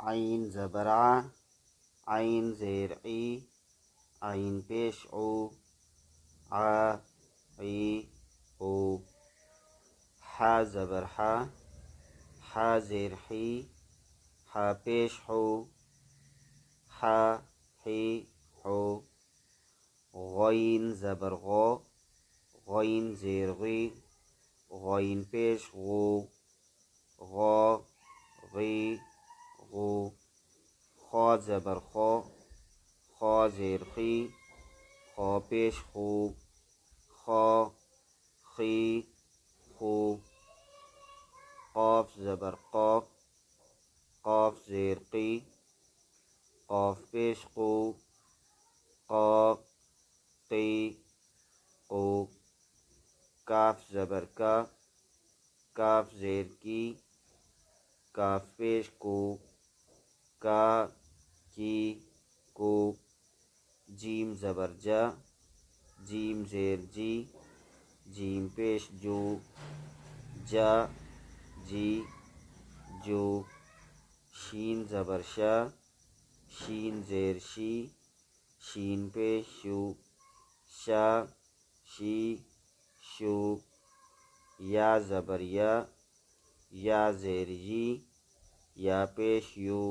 आइन ज़बर आ, आइन ज़ेर ई, आइन पेश उ, आ ई उ। हा ज़बर हा, हा ज़ेर ही, हा पेश हु, हा ही हु। गॉइन ज़बर गौ, गॉइन ज़ेर गी, गॉइन पेश गु, गौ गी गु। खौ ज़बर खौ, खौ ज़ेर खी, खौ पेश खु, खौ खी खु। क़ाफ ज़बर क़ाफ, क़ाफ ज़ेर क़ी, क़ाफ पेश क़ू, क़ा क़ी क़ू। काफ ज़बर का, काफ ज़ेर की, काफ पेश कू, का की कू। जीम ज़बर जा, जीम ज़ेर जी, जीम पेश जू, जा जी जू। शीन ज़बर शा, शीन ज़ेर शी, शीन पेश शू, शा शी शू। या ज़बर या ज़ेर यी, या पेश यू,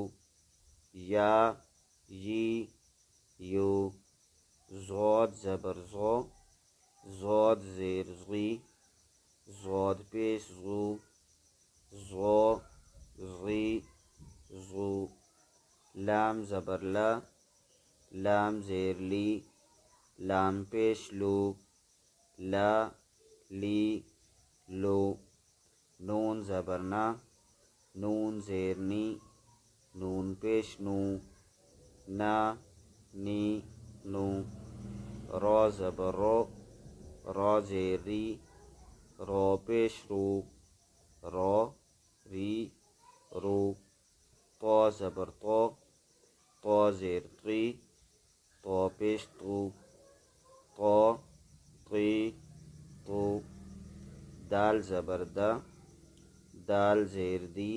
या यी यू। ज़ौद ज़बर ज़ौ, ज़ौद ज़ेर ज़ी, ज़ौद पेश ज़ू, ज़ौ ज़ी ज़ू। लाम ज़बर ला, लाम ज़ेर ली, लाम पेश लू, ला ली लू। नून ज़बर ना, नून ज़ेर नी, नून पेश नू, ना नी नू। रौ ज़बर रो, रौ ज़ेर री, रौ पेश रू, रौ री रू। तो ज़बर तो ज़ेर ती, तो पेश तू, तो ती तू। दाल ज़बर दा, दाल ज़ेर दी,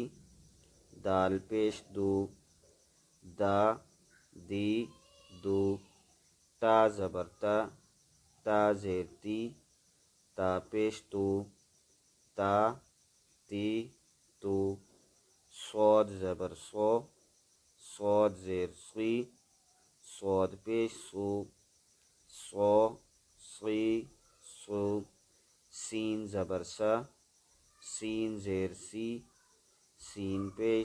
दाल पेश दू, दा दी दू। ता ज़बर ता ज़ेर ती, ता पेश तू, ता ती तू। सौद ज़बर सौ, सौद ज़ेर सी, सौद पेश सू, सौ सी सू। सीन ज़बर सा, सीन ज़ेर सी, सीन पेश